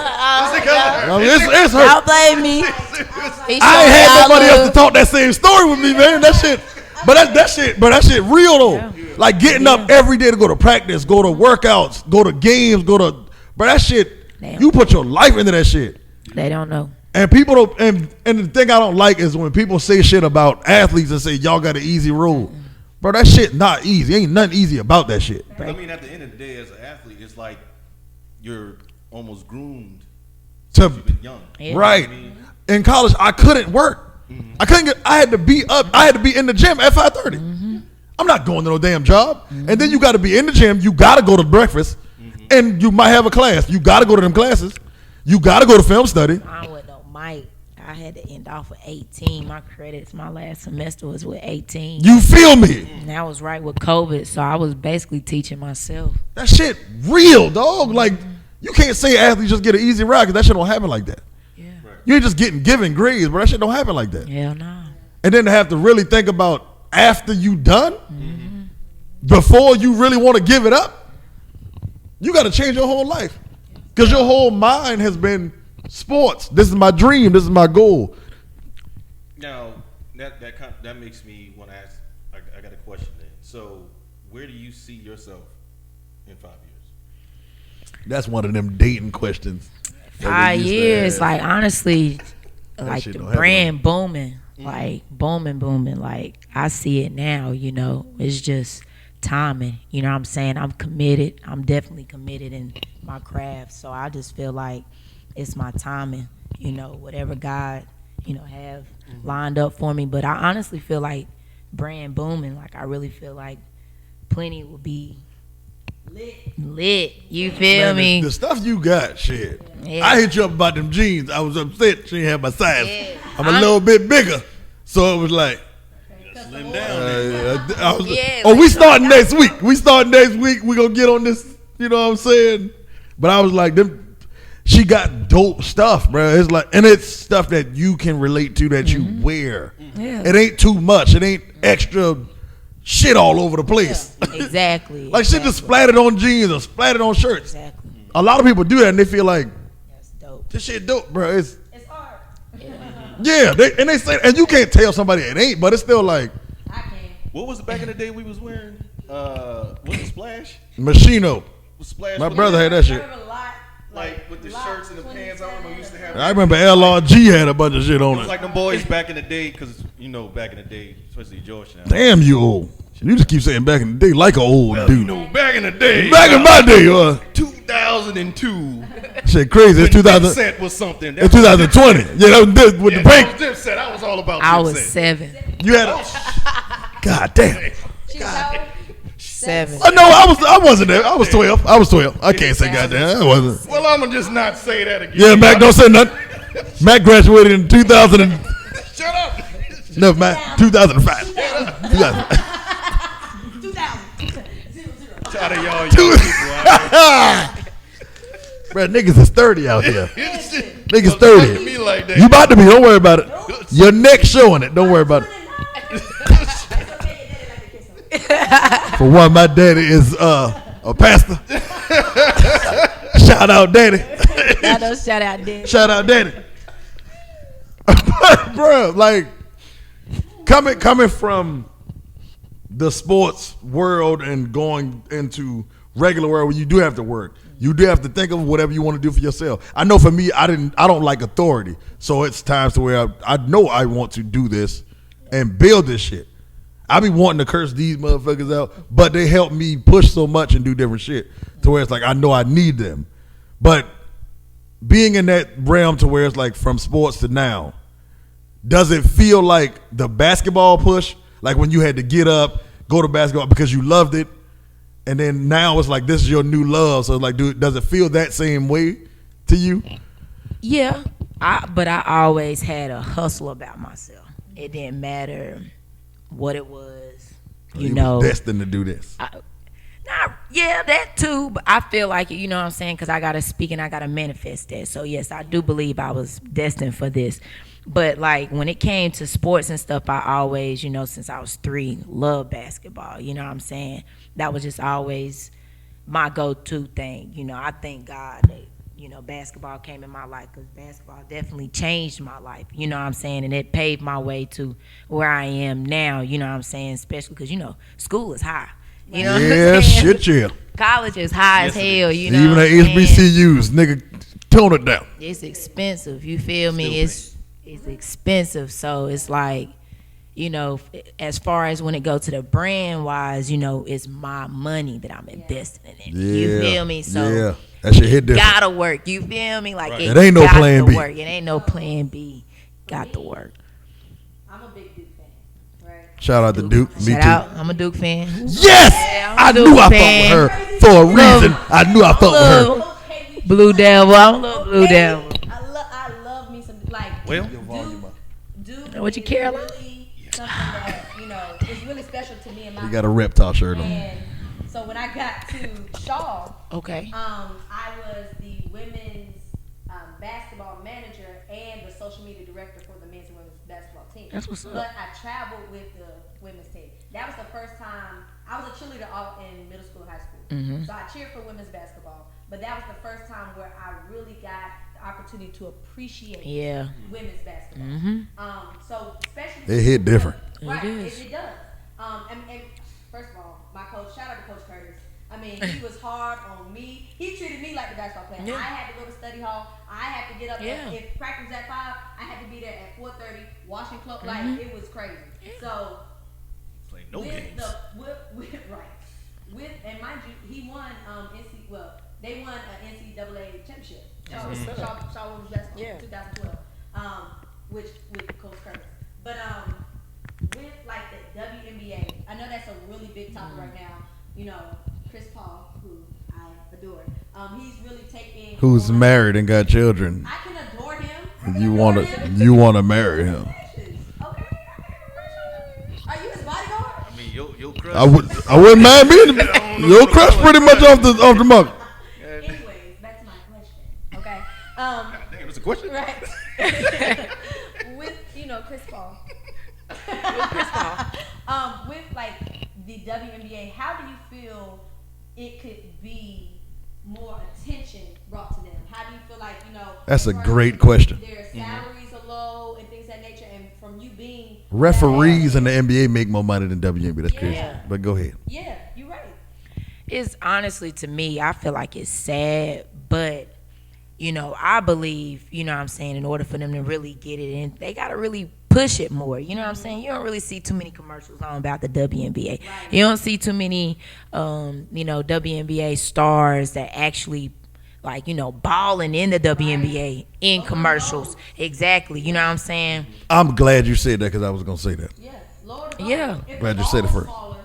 it's hurt. Don't blame me. I ain't had nobody else to talk that same story with me, man. That shit. But that shit real though. Yeah. Like getting up every day to go to practice, go to workouts, go to games, but that shit, you put your life into that shit. They don't know. And people don't, and the thing I don't like is when people say shit about athletes and say y'all got an easy road. Bro, that shit not easy. Ain't nothing easy about that shit. I mean, at the end of the day, as an athlete, it's like you're almost groomed since you've been young. Yeah. Right. You know what I mean? In college, I couldn't work. I couldn't get. I had to be up. I had to be in the gym at 5:30. I'm not going to no damn job. And then you got to be in the gym. You got to go to breakfast, and you might have a class. You got to go to them classes. You got to go to film study. I would know, Mike. I had to end off with 18. My credits, my last semester was with 18. You feel me? And that was right with COVID, so I was basically teaching myself. That shit real, dog. Like, you can't say athletes just get an easy ride because that shit don't happen like that. Yeah. Right. You ain't just given grades, but that shit don't happen like that. Hell no. And then to have to really think about after you done, before you really want to give it up, you got to change your whole life because your whole mind has been sports. This is my dream. This is my goal. Now that makes me want to ask. I got a question then. So, where do you see yourself in 5 years? That's one of them dating questions. 5 years, like honestly, like the brand booming, like booming. Like I see it now. You know, it's just timing. You know what I'm saying? I'm committed. I'm definitely committed in my craft. So I just feel like it's my timing, you know, whatever God, you know, have lined up for me. But I honestly feel like brand booming. Like I really feel like plenty will be lit. You feel me? The stuff you got, shit. Yeah. I hit you up about them jeans. I was upset she didn't have my size. Yeah. I'm a little bit bigger. So it was like, Slim down. we starting next week. We gonna get on this, you know what I'm saying? But I was like, she got dope stuff, bro. It's like, and it's stuff that you can relate to that you wear. Yeah. It ain't too much. It ain't extra shit all over the place. Yeah, exactly. Like shit just splattered on jeans or splattered on shirts. Exactly. A lot of people do that and they feel like, That's dope. this shit dope, bro. It's hard. yeah. They say, and you can't tell somebody it ain't, but it's still like, I can. What was it back in the day we was wearing? Was it Splash? Machino. Was Splash? My brother had that shit. Like with the shirts and the pants. I remember we used to have. I remember LRG had a bunch of shit on It was it. like them boys back in the day, because you know back in the day, especially Georgetown. Damn, you old. You just keep saying back in the day like an old dude. You know, back in the day. Back in my day, 2002. shit crazy. It's 2000. Dipset was something. It's 2020. Yeah, that was with the break. That was Dipset. I was all about Dipset. I was 7. You had a, God damn. God. 7. No, I wasn't there. I was 12. I can't say goddamn. I wasn't. Well, I'm gonna just not say that again. Yeah, Mac, don't say nothing. Mac graduated in 2000. Shut up. No, Mac, 2005. 2005. 2000. Shout out to y'all young people out Bro, niggas is 30 out here. Niggas Don't look at 30. me like that. You about to be. Don't worry about it. Your neck showing it. Don't worry about it. For one, my daddy is a pastor. Shout out, daddy. I know, shout out, Dad. Shout out, daddy. Bro, like coming from the sports world and going into regular world where you do have to work. You do have to think of whatever you want to do for yourself. I know for me, I don't like authority. So it's times to where I know I want to do this and build this shit. I be wanting to curse these motherfuckers out, but they help me push so much and do different shit to where it's like I know I need them. But being in that realm to where it's like from sports to now, does it feel like the basketball push? Like when you had to get up, go to basketball because you loved it, and then now it's like this is your new love. So like, does it feel that same way to you? Yeah, but I always had a hustle about myself. It didn't matter what it was, you know. Destined to do this. Yeah, that too. But I feel like, you know what I'm saying, because I gotta speak and I gotta manifest that. So yes, I do believe I was destined for this. But like when it came to sports and stuff, I always, you know, since I was 3, loved basketball. You know what I'm saying? That was just always my go-to thing. You know, I thank God that, you know, basketball came in my life, because basketball definitely changed my life. You know what I'm saying? And it paved my way to where I am now. You know what I'm saying? Especially because, you know, school is high. You know what I'm Yeah, saying? shit, yeah. College is high as hell. You know, Even what at I'm saying? HBCUs, nigga, tone it down. It's expensive. You feel me? It's expensive. So it's like, you know, as far as when it go to the brand wise, you know, it's my money that I'm investing in. Yeah. You feel me? So yeah, that shit hit different. gotta work. You feel me? Like It ain't no got plan to B. Work. It ain't no plan B. Got to work. I'm a big Duke fan, right? Shout out to Duke. Me Shout too. out. I'm a Duke fan. Yes, Yeah, I I'm a knew Duke I fan. fucked with her for a reason. I knew I fucked with her. Love Blue Devil. I'm a little Blue Devil. I love me some like Well, Duke. What you is care about? really something that, you know, is really special to me and my You got a reptile shirt on. And so when I got to Shaw, Okay. I was the women's basketball manager and the social media director for the men's and women's basketball team. That's what's up. But I traveled with the women's team. That was the first time I was a cheerleader all in middle school and high school. Mm-hmm. So I cheered for women's basketball. But that was the first time where I really got the opportunity to appreciate women's basketball. Mm-hmm. So especially It hit different. Right, It is. it does. And first of all, my coach, shout out to Coach Curtis. I mean, he was hard on me. He treated me like the basketball player. Yeah. I had to go to study hall. I had to get up. Yeah. If practice was at 5, I had to be there at 4:30, washing clothes. Mm-hmm. Like, it was crazy. So, play no with games. and mind you, he won they won an NCAA championship. Shaw Women's Basketball 2012. With Coach Curtis. But with like the WNBA, I know that's a really big topic right now. You know, Chris Paul, who I adore, he's really taking. Who's married and got children? I can adore him. You wanna marry him? Okay. Are you his bodyguard? I mean, your crush. I wouldn't mind being your crush pretty much off the mark. Anyways, back to my question. Okay. God damn, that's a question. Right. With Chris Paul. With like the WNBA, how do you feel it could be more attention brought to them? How do you feel like That's a great question. Their salaries are low and things of that nature, and from you being Referees in the NBA make more money than WNBA. That's crazy. Yeah. But go ahead. Yeah, you're right. It's honestly, to me, I feel like it's sad, but I believe, what I'm saying, in order for them to really get it in, they got to really push it more. You know what I'm saying? You don't really see too many commercials on about the WNBA. Right. You don't see too many, WNBA stars that actually, balling in the WNBA in commercials. Exactly. You know what I'm saying? I'm glad you said that because I was gonna say that. Yeah, lower the goal. Yeah. If Glad the you said it ball was first. smaller,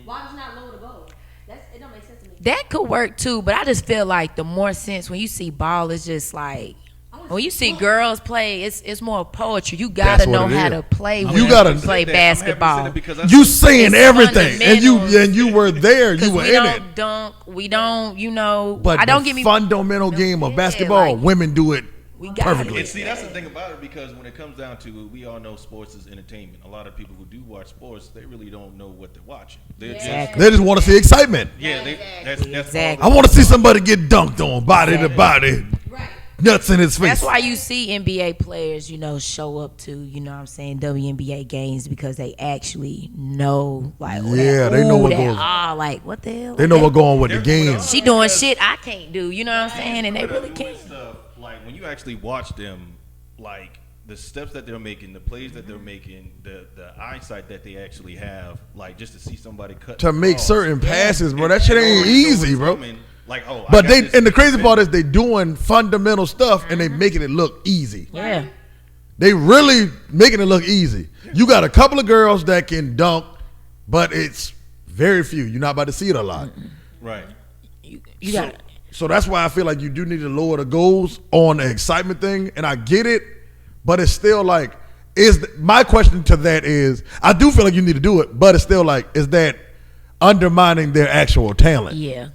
why was not lower the goal? It don't make sense to me. That could work too, but I just feel like the more sense when you see ball, it's just like, I want When you see girls play, it's more poetry. You That's gotta what know it how is. to play. You when gotta- play I'm happy you said basketball. it because You saying It's everything, and fundamentals. you were there, you were we in don't it. dunk. We don't. You know. But I don't the get me. fundamental game of Yeah, basketball, like, women do it we got perfectly. And see, that's the thing about it, because when it comes down to it, we all know sports is entertainment. A lot of people who do watch sports, they really don't know what they're watching. They're Exactly. They just want to see excitement. that's Exactly. I want to see somebody get dunked on, body to body, Right. nuts in his face. That's why you see NBA players, show up to, what I'm saying, WNBA games, because they actually know, like, Yeah, they know what goes- like, what the hell? They know what's going with the game. She doing shit I can't do, you know what I'm saying? And they really can't. Stuff, like when you actually watch them, like the steps that they're making, the plays that they're making, the eyesight that they actually have, like just to see somebody cut To make across. certain passes, bro. That And shit they ain't already know easy, what's bro. coming. Like, oh, I But got this and the crazy defense. part is they doing fundamental stuff and they making it look easy. Yeah. They really making it look easy. You got a couple of girls that can dunk, but it's very few. You're not about to see it a lot. right. You got So that's why I feel like you do need to lower the goals on the excitement thing, and I get it, but it's still like, my question to that is, I do feel like you need to do it, but it's still like, is that undermining their actual talent? Yeah.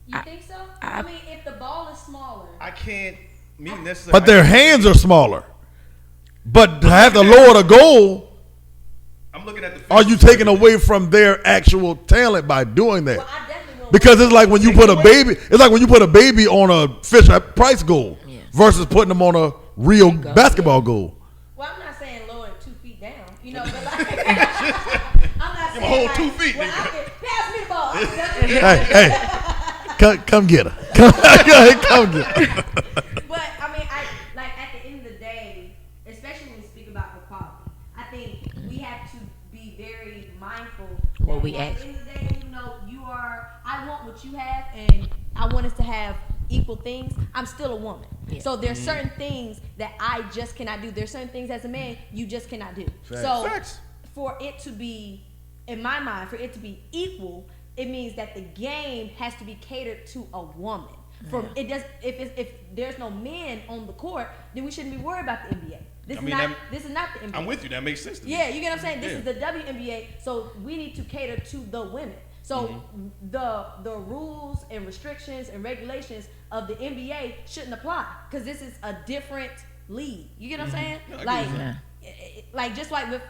You think so? I mean, if the ball is smaller. I can't mean necessarily. But their hands are smaller. But to have to lower the goal, I'm looking at the. are you taking away from their actual talent by doing that? Well, I definitely will. Because it's like when you put a baby on a Fisher Price goal versus putting them on a real basketball goal. Well, I'm not saying lower it 2 feet down, but like, I'm not saying a whole like, 2 feet, well, nigga. pass me the ball. Come get her. Come get her. But I mean, like at the end of the day, especially when we speak about equality, I think we have to be very mindful What that we at ask. the end of the day, I want what you have, and I want us to have equal things. I'm still a woman, so there's certain things that I just cannot do. There's certain things as a man you just cannot do. So for it to be, in my mind, for it to be equal, it means that the game has to be catered to a woman. It does. If there's no men on the court, then we shouldn't be worried about the NBA. This is not the NBA. I'm with you. That makes sense to me. Yeah, you get what I'm saying? This is the WNBA, so we need to cater to the women. So the rules and restrictions and regulations of the NBA shouldn't apply, because this is a different league. You get what I'm saying? Like just like with,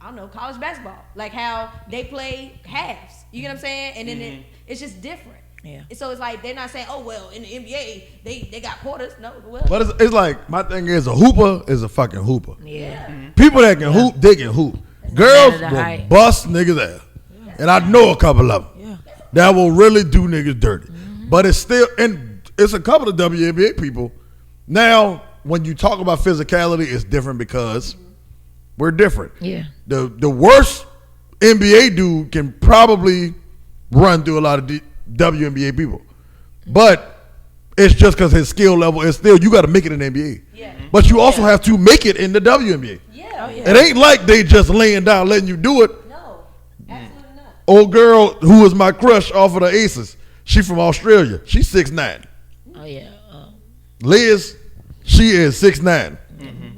I don't know, college basketball, like how they play halves. You get what I'm saying? And then it's just different. Yeah. So it's like they're not saying, oh well, in the NBA they got quarters. No, well. But it's like, my thing is, a hooper is a fucking hooper. Yeah. People that can hoop, they can hoop. Girls the will height. bust niggas ass. And I know a couple of them that will really do niggas dirty. But it's still, and it's a couple of WNBA people. Now, when you talk about physicality, it's different because we're different. Yeah. The worst NBA dude can probably run through a lot of WNBA people. But it's just because his skill level is still, you got to make it in the NBA. Yeah. But you also have to make it in the WNBA. Yeah. It ain't like they just laying down letting you do it. No, absolutely not. Old girl who was my crush off of the Aces, she from Australia. She's 6'9". Oh yeah. Liz, she is 6'9".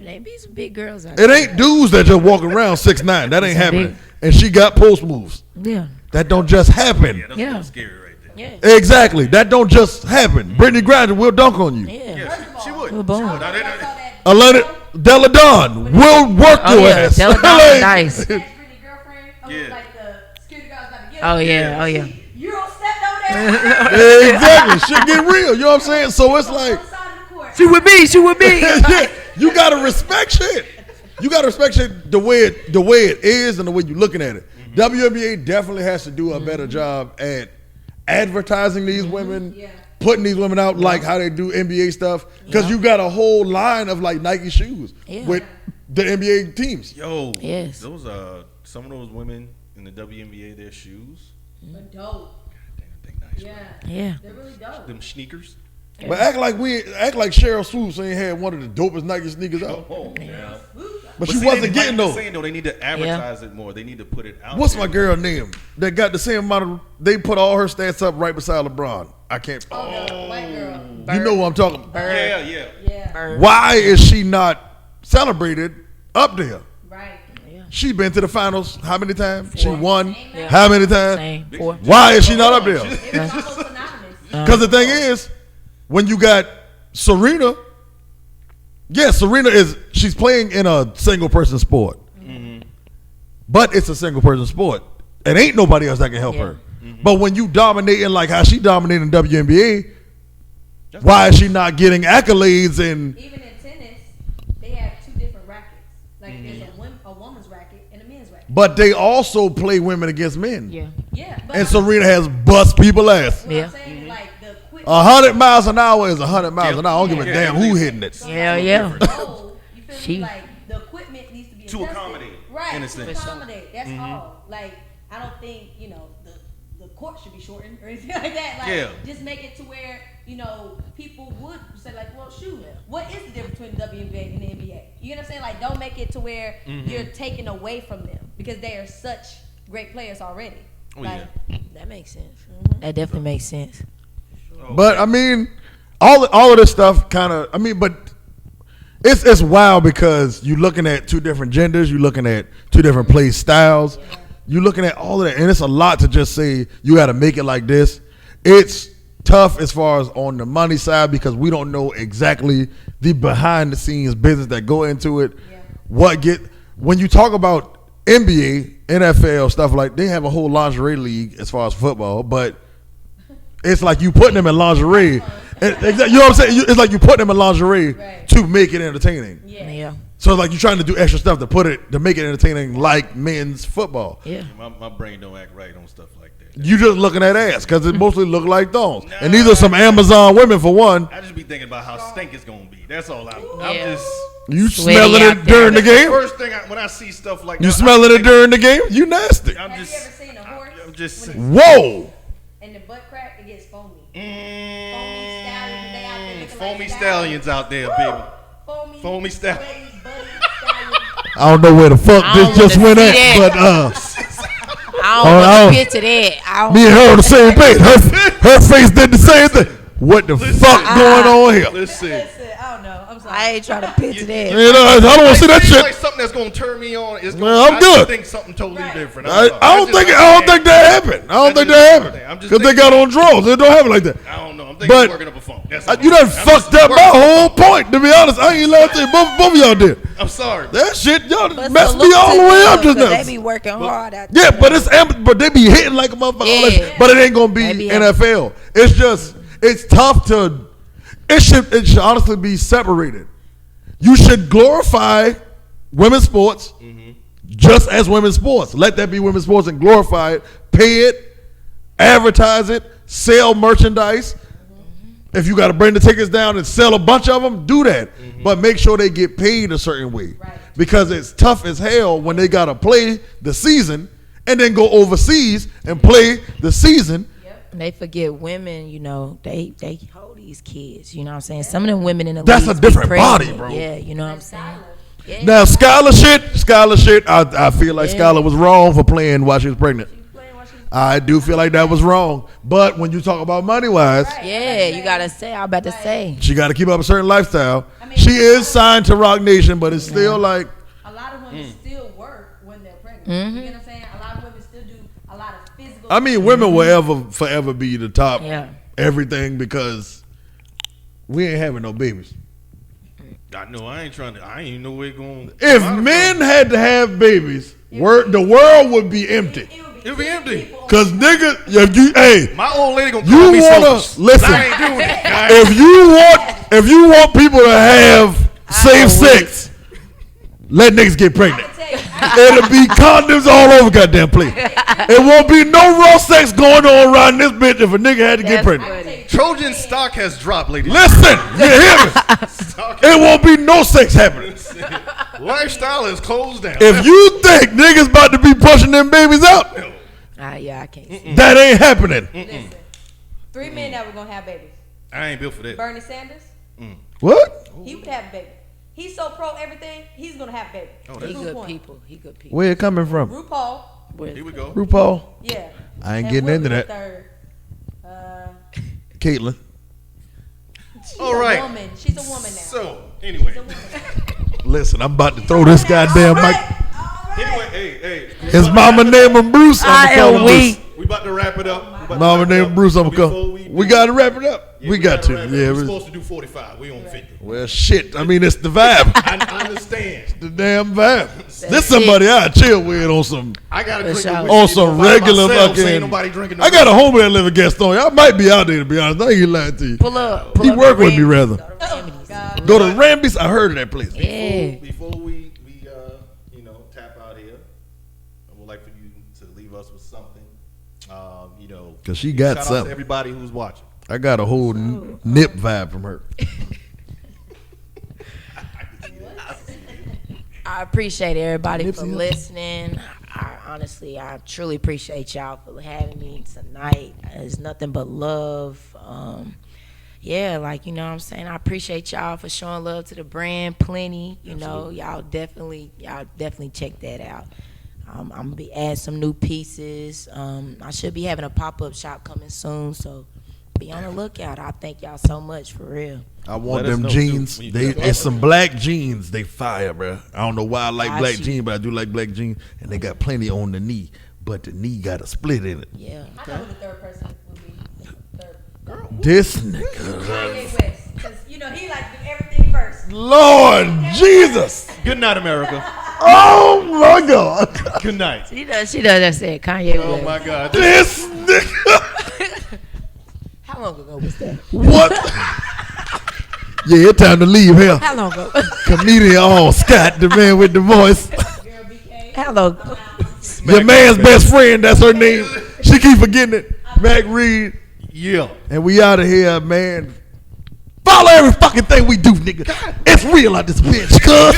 They be some big girls out It ain't dudes that just walk around 6'9". That ain't happening. big. And she got post moves. Yeah. That don't just happen. That's a Yeah. little scary right there. Yeah. Exactly. That don't just happen. Brittany Griner will dunk on you. Yeah. She would. Well, boom. I Now, they- saw that Alana Deladon will work Oh your yeah. ass. Deladon Like, nice. Brittany girlfriend, Yeah. like the security guard's about to get Oh her. yeah. Oh yeah. You don't step over there. Exactly. Shit get real. You know what I'm saying? So it's like, On the side of the court. She with me. She with me. you gotta respect shit. You gotta respect shit the way it is and the way you're looking at it. WNBA definitely has to do a better job at advertising these women, putting these women out like how they do NBA stuff. Because you got a whole line of like Nike shoes with the NBA teams. Yo, Yes. those some of those women in the WNBA, their shoes, But dope. damn, they nice. Yeah. Bro. Yeah. They're really dope. Them sneakers. But act like Cheryl Swoops ain't had one of the dopest Nike sneakers out. Oh, yeah. But she see, wasn't like getting you're those. saying though, they need to advertise it more. They need to put it out. What's there. my girl name that got the same amount of? They put all her stats up right beside LeBron. I can't. Oh, the white girl. You know what I'm talking about. Yeah. Yeah. first. Why is she not celebrated up there? Right. Yeah. She been to the finals how many times? She 4. won Yeah. how many times? Same 4. Why is she not up there? It was almost synonymous. Because the thing is, when you got Serena, she's playing in a single person sport. But it's a single person sport. And ain't nobody else that can help Yeah. her. But when you dominating like how she dominated in WNBA, why is she not getting accolades and Even in tennis, they have 2 different rackets. Like there's a woman's racket and a men's racket. but they also play women against men. Yeah. Yeah, but And Serena has bust people ass. what Yeah. I'm saying is like the equipment. 100 miles an hour is 100 miles an hour. I don't give a Yeah. damn who hitting it. Yeah. goal, you feel She- me? Like the equipment needs to be To adjusted. accommodate, Right, in a to sense. accommodate. That's all. Like I don't think the court should be shortened or anything like that. Like Yeah. just make it to where people would say like, well, shoot, what is the difference between the WNBA and the NBA? You know what I'm saying? Like don't make it to where you're taking away from them because they are such great players already. Oh, like, yeah. That makes sense. That definitely makes sense. But I mean, all of this stuff kind of. I mean, but it's wild because you're looking at 2 different genders. You're looking at 2 different play styles. You're looking at all of that, and it's a lot to just say you got to make it like this. It's tough as far as on the money side because we don't know exactly the behind the scenes business that go into it. Yeah. When you talk about NBA, NFL stuff like they have a whole lingerie league as far as football, but it's like you putting them in lingerie. You know what I'm saying? It's like you put them in lingerie Right. to make it entertaining. Yeah. So it's like you're trying to do extra stuff to make it entertaining like men's football. Yeah. My brain don't act right on stuff like that. You just looking at ass because it mostly look like thongs. And these are some Amazon women for one. I just be thinking about how stink it's gonna be. That's all I'm Yeah. just. You Sweaty smelling out it there. during the game? First thing when I see stuff like You that, smelling it during the game? You nasty. I'm Have just. you ever seen a horse? I'm just. when Whoa. and the butt crack, it gets foamy. Foamy stallions out there, baby. Foamy stallions. stallions. I don't know where the fuck I don't this just wanna went see at, that. but I Oh, don't no. want to get to that. I don't me and her on the same page. Her face did the same thing. What the fuck going on here? Listen. Listen, I don't know. I'm sorry. I ain't trying to picture that. You know, I don't want to see that Seems shit. like something that's gonna turn me on. It's gonna, Well, I'm I just good. think something totally Right. different. I don't think that happened. I don't think that happened. I'm just Because they thinking- got on drawers. It don't happen like that. I don't know. I'm thinking But- you're working up a phone. That's all. You done I'm fucked just up my working up a whole phone. point. To be honest, I ain't lying to you. Both of y'all did. I'm sorry. That shit, y'all But messed me salute all to the way them, up just 'cause now. They be working hard out Yeah, there. but they be hitting like a motherfucker. Yeah. But it ain't gonna be Maybe, NFL. It's just it's tough to. It should honestly be separated. You should glorify women's sports just as women's sports. Let that be women's sports and glorify it. Pay it, advertise it, sell merchandise. If you got to bring the tickets down and sell a bunch of them, do that. But make sure they get paid a certain way. Right. Because it's tough as hell when they got to play the season and then go overseas and play the season. And they forget women, they hold these kids. You know what I'm saying? Some of them women in the That's leagues a different be body, pregnant. bro. Yeah, you know what I'm saying? Yeah. Now, Skylar shit, I feel like Yeah. Skylar was wrong for playing while she was pregnant. I do feel like that was wrong. But when you talk about money-wise, Yeah, you gotta say. I'm about to say. she got to keep up a certain lifestyle. I mean, She is signed to Rock Nation, but it's still like, A lot of women still work when they're pregnant. Mm-hmm. You know what I'm saying? A lot of women still do a lot of physical. I mean, women will forever be the top Yeah. everything because we ain't having no babies. I know. I ain't even know where it going. If men had to have babies, the world would be empty. It'll be empty. people. Cause nigga, hey, My old lady gonna You call me wanna- selfish. listen. I ain't doing it. if you want people to have safe sex, let niggas get I pregnant. can tell you, It'll be condoms all over goddamn place. It won't be no raw sex going on around this bitch if a nigga had to get That's pregnant. I can tell you, Trojan stock has dropped, ladies. Listen, you hear me? Stock It won't be no sex happening. Lifestyle is closed down. If you think niggas about to be pushing them babies out, Yeah, I can't. See. that ain't happening. listen, 3 men that were gonna have babies. I ain't built for that. Bernie Sanders, What? he would have a baby. He's so pro everything, he's gonna have a baby. He Proof good point. people. He good people. Where it coming from? RuPaul, Here we go. RuPaul. yeah. I ain't And getting what into was that. the third? Caitlyn. All right. Woman. She's a woman now. So anyway, Listen, I'm about to throw this goddamn mic. anyway, hey, His mama named him Bruce. I am weak. we about to wrap it up. Mama named Bruce. I'm Before coming. We got to wrap it up. Yeah, we got to. wrap it up. Yeah. We're supposed to do 45. We on 50. Well, shit. I mean, it's the vibe. I understand. The damn vibe. This somebody I chill with on some I gotta For drink sure. the whiskey, on some you know, by regular myself, so fucking. ain't nobody drinking. I got a homie that live in Gaston. I might be out there to be honest. I ain't lying to you. Pull up. He work with me rather. God. Go to Ramby's. I heard of that place. Yeah. Before we tap out here, I would like for you to leave us with something. 'Cause she got shout out something. to everybody who's watching. I got a whole nip vibe from her. I appreciate everybody for Nipsey Hussle. listening. I truly appreciate y'all for having me tonight. It's nothing but love. Yeah, like, you know what I'm saying? I appreciate y'all for showing love to the brand plenty. You know, y'all definitely check that out. I'm gonna be adding some new pieces. I should be having a pop-up shop coming soon, so be on the lookout. I thank y'all so much, for real. I want Let us them know, jeans. too, when you They do it's some black jeans. They fire, bro. I don't know why I like I black see. jeans, but I do like black jeans, and they got plenty on the knee. But the knee got a split in it. Yeah. I know who the third person would be. Third. Girl. This nigga, Kanye West. Because, you know, he like to do everything first. Lord Jesus! Good night, America. Oh my God! Good night. She does just said Kanye Oh West. my God. This nigga. How long ago was that? What? Yeah, it's time to leave here. How long ago? Comedian Scott, the man with the voice. Girl, BK. How long ago? Your man's best friend, that's her name. She keep forgetting it. Mac Reed. Yeah. And we out of here, man. Follow every fucking thing we do, nigga. It's real out this bitch, cuz.